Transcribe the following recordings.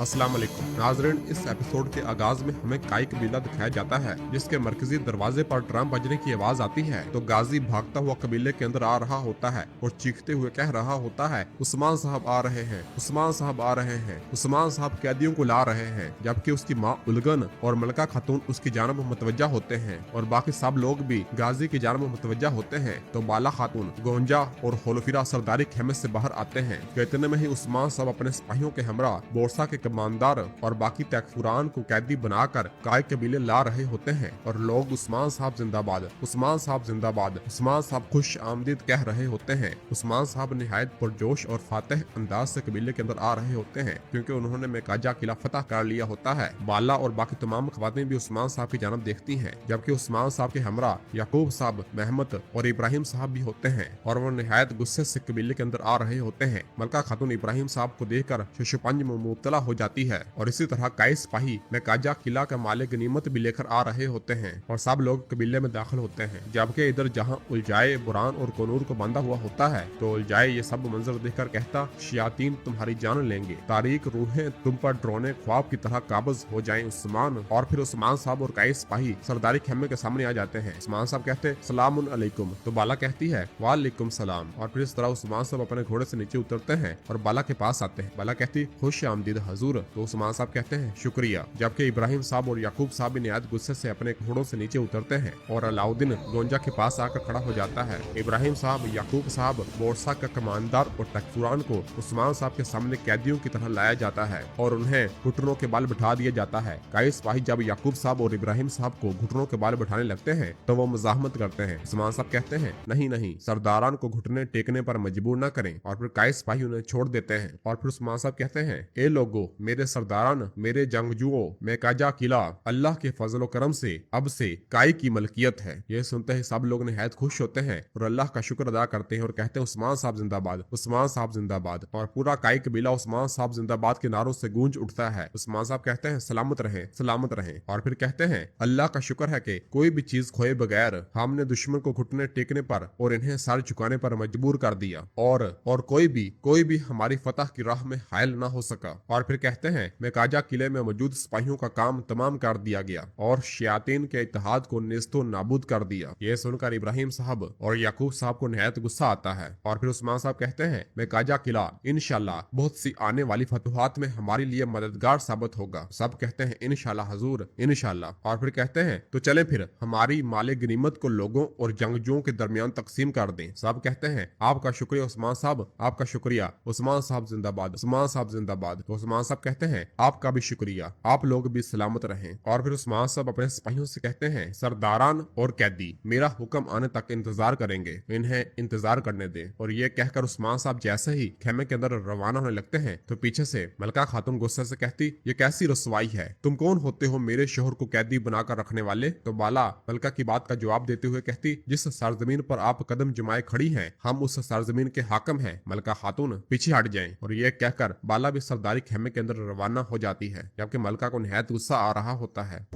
अस्सलाम वालेकुम नाज़रीन, इस एपिसोड के आगाज में हमें काई कबीला दिखाया जाता है जिसके मरकजी दरवाजे पर ड्रम बजने की आवाज आती है तो गाजी भागता हुआ कबीले के अंदर आ रहा होता है और चीखते हुए कह रहा होता है, उस्मान साहब आ रहे हैं, उस्मान साहब आ रहे हैं, उस्मान साहब कैदियों को ला रहे हैं। जबकि उसकी माँ उलगन और मलका खातून उसकी जानब मुतवज्जा होते हैं और बाकी सब लोग भी गाजी की जानब मुतवज्जा होते हैं तो बाला खातून, गोंजा और होलफिरा सरदारी खेमे से बाहर आते हैं। तो इतने में ही उस्मान साहब अपने सिपाहियों के हमरा बोरसा के कमानदार और बाकी तैकफुरान को कैदी बनाकर काय कबीले ला रहे होते हैं और लोग उस्मान साहब जिंदाबाद, उस्मान साहब जिंदाबाद, उस्मान साहब खुश आमदीद कह रहे होते हैं। उस्मान साहब निहायत पुरजोश और फातेह अंदाज से कबीले के अंदर आ रहे होते हैं क्योंकि उन्होंने मेकाजा किला फतह कर लिया होता है। बाला और बाकी तमाम खवातीन भी उस्मान साहब की जानब देखती हैं, जबकि उस्मान साहब के हमरा याकूब साहब, महमद और इब्राहिम साहब भी होते हैं और वो निहायत गुस्से से कबीले के अंदर आ रहे होते हैं। मलका खातून इब्राहिम साहब को देखकर शशुपंज में मुब्तला हो जाती है और इसी तरह कई सिपाही मेकाजा किला का माले गनीमत भी लेकर आ रहे होते हैं और सब लोग कबीले में दाखिल होते हैं। जबकि इधर जहां उलझाए, बुरान और कोनूर को बांधा हुआ होता है तो उलझाए ये सब मंजर देखकर कहता, शयातीन तुम्हारी जान लेंगे, तारीख रूहें तुम पर ड्रोने ख्वाब की तरह काबज हो जाएं उस्मान। और फिर उस्मान साहब और कई सिपाही सरदारी खेमे के सामने आ जाते हैं। उस्मान साहब कहते, सलामुन अलैकुम, तो बाला कहती है, वालेकुम सलाम। और फिर इस तरह उस्मान साहब अपने घोड़े से नीचे उतरते हैं और बाला के पास आते हैं। बाला कहती, खुश आमदीद हजूर, तो उस्मान साहब कहते हैं, शुक्रिया। जबकि इब्राहिम साहब और याकूब साहब भी निहायत गुस्से से अपने घोड़ों से नीचे उतरते हैं और अलाउद्दीन गोंजा के पास आकर खड़ा हो जाता है। इब्राहिम साहब, याकूब साहब, बोरसा का कमांडर और तकफुरान को उस्मान साहब के सामने कैदियों की तरह लाया जाता है और उन्हें घुटनों के बाल बिठा दिया जाता है। कई सिपाही जब याकूब साहब और इब्राहिम साहब को घुटनों के बाल बिठाने लगते हैं तो वो मुजाहमत करते हैं। उस्मान साहब कहते हैं, नहीं नहीं, सरदारान को घुटने टेकने पर मजबूर न करें। और फिर कई सिपाही उन्हें छोड़ देते हैं और फिर उस्मान साहब कहते हैं, ए लोगो, मेरे सरदारान, मेरे जंगजुओं, मेकाजा किला अल्लाह के फजल करम से अब से काई की मलकियत है। ये सुनते ही सब लोग निहायत खुश होते हैं और अल्लाह का शुक्र अदा करते हैं और कहते हैं, उस्मान साहब जिंदाबाद, उस्मान साहब जिंदाबाद। और पूरा काई कबीला उस्मान साहब जिंदाबाद के नारों से गूंज उठता है। उस्मान साहब कहते हैं, सलामत रहें, सलामत रहें। और फिर कहते हैं, अल्लाह का शुक्र है कि कोई भी चीज खोए बगैर हमने दुश्मन को घुटने टेकने पर और इन्हें सर झुकाने पर मजबूर कर दिया और कोई भी हमारी फतह की राह में हायल ना हो सका। और फिर कहते हैं, मेकाजा किले में मौजूद सिपाहियों का काम तमाम कर दिया गया और शयातीन के इत्तेहाद को नेस्तो नाबूद कर दिया। ये सुनकर इब्राहिम साहब और याकूब साहब को निहायत गुस्सा आता है और फिर उस्मान साहब कहते हैं, मेकाजा किला इंशाल्लाह बहुत सी आने वाली फतुहात में हमारे लिए मददगार साबित होगा। सब कहते हैं, इंशाल्लाह हजूर, इंशाल्लाह। और फिर कहते हैं, तो चले फिर हमारी माले गनीमत को लोगों और जंगजुओं के दरमियान तकसीम कर दें। सब कहते हैं, आपका शुक्रिया उस्मान साहब, आपका शुक्रिया, उस्मान साहब जिंदाबाद, उस्मान साहब जिंदाबाद। तो उस्मान साहब कहते हैं, आपका भी शुक्रिया, आप लोग भी सलामत रहें। और फिर उस्मान साहब अपने सिपाहियों से कहते हैं, सरदारान और कैदी मेरा हुक्म आने तक इंतजार करेंगे, इन्हें इंतजार करने दें। और ये कहकर उस्मान साहब जैसे ही खेमे के अंदर रवाना होने लगते हैं तो पीछे से मलका खातून गुस्से से कहती, ये कैसी रसवाई है, तुम कौन होते हो मेरे शोहर को कैदी बनाकर रखने वाले। तो बाला मलका की बात का जवाब देते हुए कहती, जिस सरजमीन पर आप कदम जमाए खड़ी हैं हम उस सरजमीन के हाकिम हैं, मलका खातून पीछे हट जाएं। और ये कहकर बाला भी सरदारी खेमे के अंदर रवाना हो जाती है जबकि मलका को निहायत गुस्सा आ रहा होता है।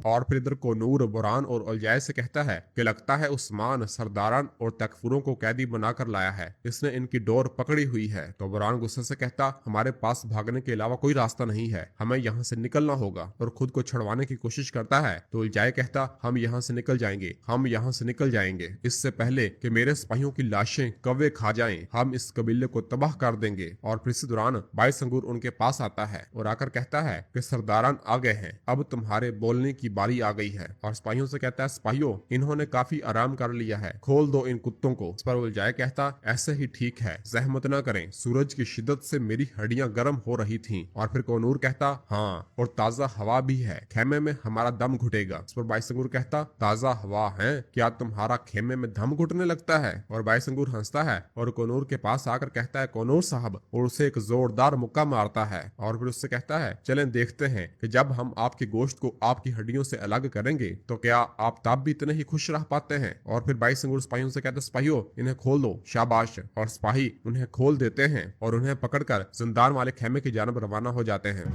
और फिर इधर कोनूर, बुरान और उलझाए से कहता है कि लगता है उस्मान सरदारान और तकफुरों को कैदी बनाकर लाया है, इसने इनकी डोर पकड़ी हुई है। तो बुरान गुस्से से कहता, हमारे पास भागने के अलावा कोई रास्ता नहीं है, हमें यहाँ से निकलना होगा। और खुद को छुड़वाने की कोशिश करता है तो उलझाए कहता, हम यहाँ से निकल जाएंगे, हम यहाँ से निकल जाएंगे, इससे पहले कि मेरे सिपाहियों की लाशें कौवे खा जाएं, हम इस कबीले को तबाह कर देंगे। और फिर इसी दौरान बाईसंगूर उनके पास आता है और आकर कहता है कि सरदारान आ गए हैं, अब तुम्हारे बोलने की बारी आ गई है। और सिपाहियों से कहता है, सिपाहियों इन्होंने काफी आराम कर लिया है, खोल दो इन कुत्तों को। इस पर उलझाए कहता, ऐसे ही ठीक है, जहमत न करें, सूरज की शिद्दत से मेरी हड्डियां गर्म हो रही थीं। और फिर कोनूर कहता, हाँ और ताजा हवा भी है, खेमे में हमारा दम घुटेगा। इस पर बाईसंगूर कहता, ताजा हवा है, क्या तुम्हारा खेमे में दम घुटने लगता है। और बाईसंगूर हंसता है और कोनूर के पास आकर कहता है, कोनूर साहब, और उसे एक जोरदार मुक्का मारता है। और फिर उससे कहता है, चलें देखते हैं कि जब हम आपके गोश्त को आपकी हड्डियों से अलग करेंगे तो क्या आप तब भी इतने ही खुश रह पाते हैं। और फिर बाईसंगूर सिपाहियों से कहते, सिपाहियों इन्हें खोल दो, शाबाश। और सिपाही उन्हें खोल देते हैं और उन्हें पकड़कर जिंदान वाले खेमे की जानब रवाना हो जाते हैं।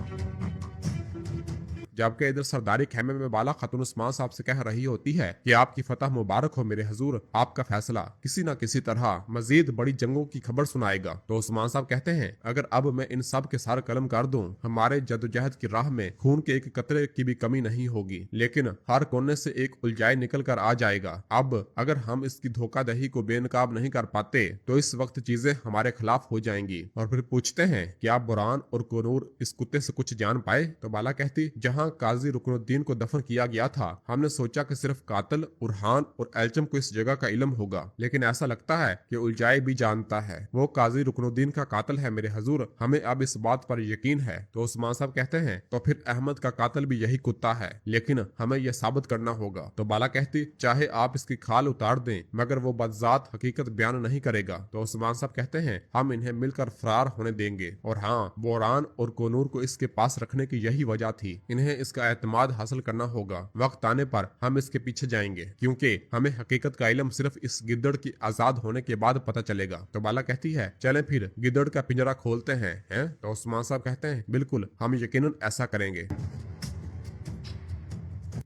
जबकि इधर सरदारी खेमे में बाला खातून उस्मान साहब से कह रही होती है कि आपकी फतह मुबारक हो मेरे हजूर, आपका फैसला किसी न किसी तरह मजीद बड़ी जंगों की खबर सुनाएगा। तो उस्मान साहब कहते हैं अगर अब मैं इन सब के सार कलम कर दूं, हमारे जद्दोजहद की राह में खून के एक कतरे की भी कमी नहीं होगी, लेकिन हर कोने से एक उलझाई निकल कर आ जाएगा। अब अगर हम इसकी धोखादही को बेनकाब नहीं कर पाते तो इस वक्त चीजें हमारे खिलाफ हो जाएंगी। और फिर पूछते हैं कि आप बुरहान और कनूर इस कुत्ते से कुछ जान पाए? तो बाला कहती जहां काजी रुकनुद्दीन को दफन किया गया था हमने सोचा कि सिर्फ कातिल बुरहान और एल्चम को इस जगह का इल्म होगा, लेकिन ऐसा लगता है कि उलझाई भी जानता है वो काजी रुकनुद्दीन का कातिल है मेरे हजूर, हमें अब इस बात पर यकीन है। तो उस्मान साहब कहते हैं तो फिर अहमद का कातिल भी यही कुत्ता है, लेकिन हमें यह साबित करना होगा। तो बाला कहती चाहे आप इसकी खाल उतार दें मगर वो बदजात हकीकत बयान नहीं करेगा। तो उस्मान साहब कहते हैं हम इन्हें मिलकर फरार होने देंगे। और हाँ, बोरान और कोनूर को इसके पास रखने की यही वजह थी, इन्हें इसका एतमाद हासिल करना होगा। वक्त आने पर हम इसके पीछे जाएंगे क्योंकि हमें हकीकत का इल्म सिर्फ इस गिद्दड़ की आजाद होने के बाद पता चलेगा। तो बाला कहती है चलें फिर गिद्दड़ का पिंजरा खोलते हैं? तो उस्मान साहब कहते हैं बिल्कुल, हम यकीनन ऐसा करेंगे।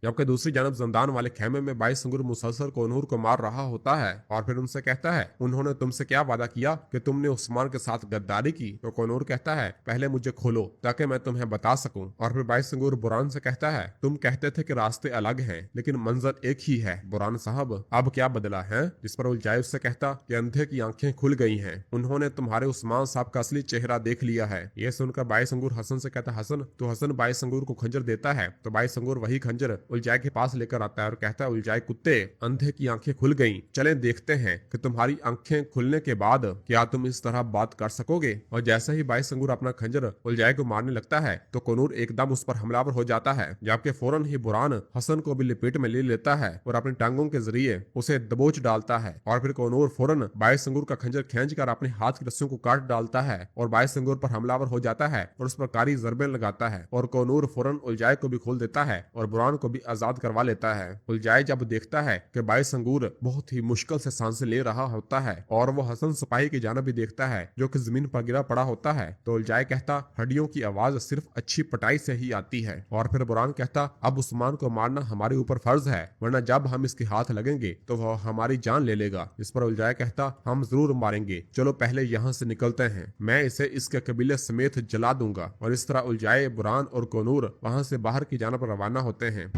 जबकि दूसरी जानब जंदान वाले खेमे में बाईस संगुर मुसलसल कोनूर को मार रहा होता है और फिर उनसे कहता है उन्होंने तुमसे क्या वादा किया कि तुमने उस्मान के साथ गद्दारी की? तो कोनूर कहता है पहले मुझे खोलो ताकि मैं तुम्हें बता सकूं। और फिर बाईस संगुर बुरान से कहता है तुम कहते थे कि रास्ते अलग हैं लेकिन मंजर एक ही है बुरान साहब, अब क्या बदला है? जिस पर उलझाए उससे कहता कि अंधे की आंखें खुल गई हैं, उन्होंने तुम्हारे उस्मान साहब का असली चेहरा देख लिया है। यह सुनकर बाईस संगुर हसन से कहता हसन, तो हसन बाईस संगुर को खंजर देता है। तो बाईस संगुर वही खंजर उलझाए के पास लेकर आता है और कहता है उलझाए कुत्ते, अंधे की आंखें खुल गईं, चले देखते हैं कि तुम्हारी आंखें खुलने के बाद क्या तुम इस तरह बात कर सकोगे। और जैसे ही बाईस संगूर अपना खंजर उलझाए को मारने लगता है तो कोनूर एकदम उस पर हमलावर हो जाता है, जबकि फौरन ही बुरान हसन को भी लपेट में ले लेता है और अपनी टांगों के जरिए उसे दबोच डालता है। और फिर कोनूर फौरन बाईस संगूर का खंजर खींचकर अपने हाथ की रस्सियों को काट डालता है और बाईस संगूर पर हमलावर हो जाता है और उस पर कारी जरबे लगाता है। और कोनूर फौरन उलझाए को भी खोल देता है और बुरान को भी आजाद करवा लेता है। उलझाए जब देखता है कि बाईस संगूर बहुत ही मुश्किल से सांसें ले रहा होता है और वो हसन सिपाही की जानिब भी देखता है जो कि जमीन पर गिरा पड़ा होता है, तो उलझाए कहता हड्डियों की आवाज सिर्फ अच्छी पटाई से ही आती है। और फिर बुरान कहता अब उस्मान को मारना हमारे ऊपर फर्ज है, वरना जब हम इसके हाथ लगेंगे तो वह हमारी जान ले लेगा। इस पर उलझाए कहता हम जरूर मारेंगे, चलो पहले यहाँ से निकलते हैं, मैं इसे इसके कबीले समेत जला दूंगा। और इस तरह उलझाए बुरान और कोनूर वहां से बाहर की जानिब रवाना होते हैं।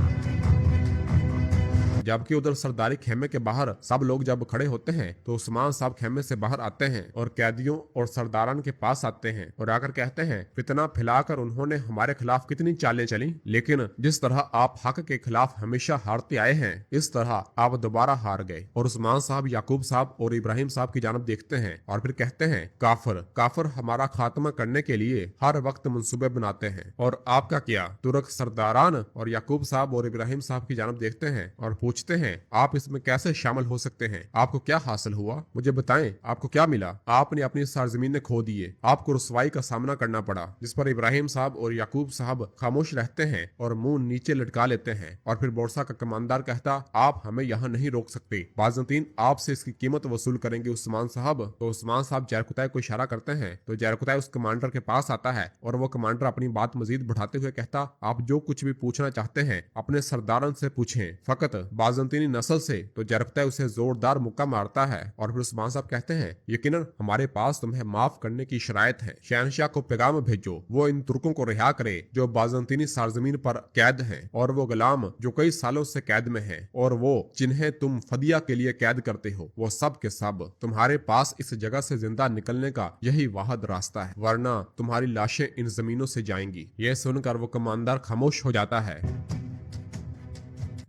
जबकि उधर सरदारी खेमे के बाहर सब लोग जब खड़े होते हैं तो उस्मान साहब खेमे से बाहर आते हैं और कैदियों और सरदारान के पास आते हैं और आकर कहते हैं फितना फैलाकर उन्होंने हमारे खिलाफ कितनी चालें चली, लेकिन जिस तरह आप हक के खिलाफ हमेशा हारते आए हैं इस तरह आप दोबारा हार गए। और उस्मान साहब याकूब साहब और इब्राहिम साहब की जानब देखते हैं और फिर कहते हैं काफिर काफिर हमारा खात्मा करने के लिए हर वक्त मंसूबे बनाते हैं, और आपका क्या? तुर्क सरदारान और याकूब साहब और इब्राहिम साहब की जानब देखते हैं और पूछते हैं आप इसमें कैसे शामिल हो सकते हैं? आपको क्या हासिल हुआ? मुझे बताएं, आपको क्या मिला? आपने अपनी सरजमीनें खो दिए, आपको रुसवाई का सामना करना पड़ा। जिस पर इब्राहिम साहब और याकूब साहब खामोश रहते हैं और मुंह नीचे लटका लेते हैं। और फिर बोरसा का कमांडर कहता आप हमें यहाँ नहीं रोक सकते, बाज़ंतीन आपसे इसकी कीमत वसूल करेंगे उस्मान साहब। तो उस्मान साहब जैरकुतै को इशारा करते हैं तो जैरकुतै उस कमांडर के पास आता है और वो कमांडर अपनी बात मजीद बढ़ाते हुए कहता आप जो कुछ भी पूछना चाहते हैं अपने सरदारन से पूछें, फकत बाज़ंतीनी नस्ल से। तो जरकतै उसे जोरदार मुक्का मारता है और फिर उस्मान साहब कहते हैं यकीनन हमारे पास तुम्हें माफ करने की शरायत है, शहनशाह को पैगाम भेजो वो इन तुर्कों को रिहा करे जो बाज़ंतीनी सारजमीन पर कैद हैं, और वो गुलाम जो कई सालों से कैद में हैं, और वो जिन्हें तुम फदिया के लिए कैद करते हो, वो सब के सब तुम्हारे पास इस जगह से जिंदा निकलने का यही वाहिद रास्ता है, वरना तुम्हारी लाशें इन जमीनों से जाएंगी। यह सुनकर वो कमांडर खामोश हो जाता है।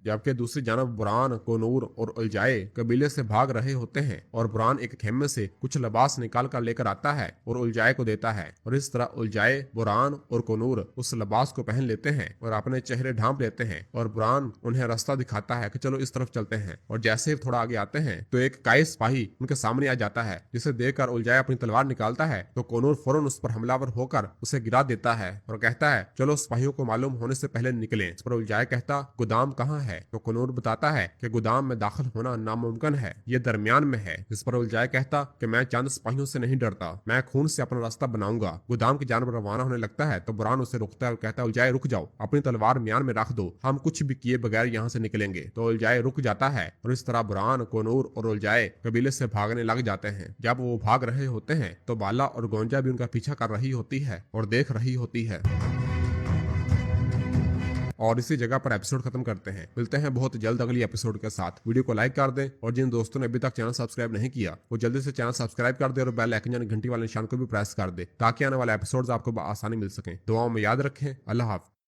जबकि दूसरी जानब बुरान कोनूर और उलझाए कबीले से भाग रहे होते हैं और बुरान एक खेमे से कुछ लिबास निकाल कर लेकर आता है और उलझाए को देता है, और इस तरह उलझाए बुरान और कोनूर उस लिबास को पहन लेते हैं और अपने चेहरे ढांप लेते हैं, और बुरान उन्हें रास्ता दिखाता है कि चलो इस तरफ चलते हैं। और जैसे ही थोड़ा आगे आते हैं तो एक काई सिपाही उनके सामने आ जाता है, जिसे देखकर उलझाए अपनी तलवार निकालता है तो कोनूर फौरन उस पर हमलावर होकर उसे गिरा देता है और कहता है चलो सिपाहियों को मालूम होने से पहले निकलें। इस पर उलझाए कहता गोदाम कहाँ है? है तो कनूर बताता है कि गोदाम में दाखिल होना नामुमकिन है, ये दरमियान में है। जिस पर उलझाए कहता कि मैं चंद सिपाहियों से नहीं डरता, मैं खून से अपना रास्ता बनाऊंगा। गोदाम की जानब रवाना होने लगता है तो बुरहान उसे रोकता है और कहता है उलझाए रुक जाओ, अपनी तलवार म्यान में रख दो, हम कुछ भी किए बगैर यहाँ से निकलेंगे। तो उलझाए रुक जाता है और इस तरह बुरहान, कनूर और उलझाए कबीले से भागने लग जाते हैं। जब वो भाग रहे होते हैं तो बाला और गोंजा भी उनका पीछा कर रही होती है और देख रही होती है। और इसी जगह पर एपिसोड खत्म करते हैं। मिलते हैं बहुत जल्द अगली एपिसोड के साथ। वीडियो को लाइक कर दें और जिन दोस्तों ने अभी तक चैनल सब्सक्राइब नहीं किया वो जल्दी से चैनल सब्सक्राइब कर दे और बेल आइकन यानी घंटी वाले निशान को भी प्रेस कर दे ताकि आने वाले एपिसोड्स आपको आसानी मिल सके। दुआओं में याद रखें। अल्लाह हाफ़िज़।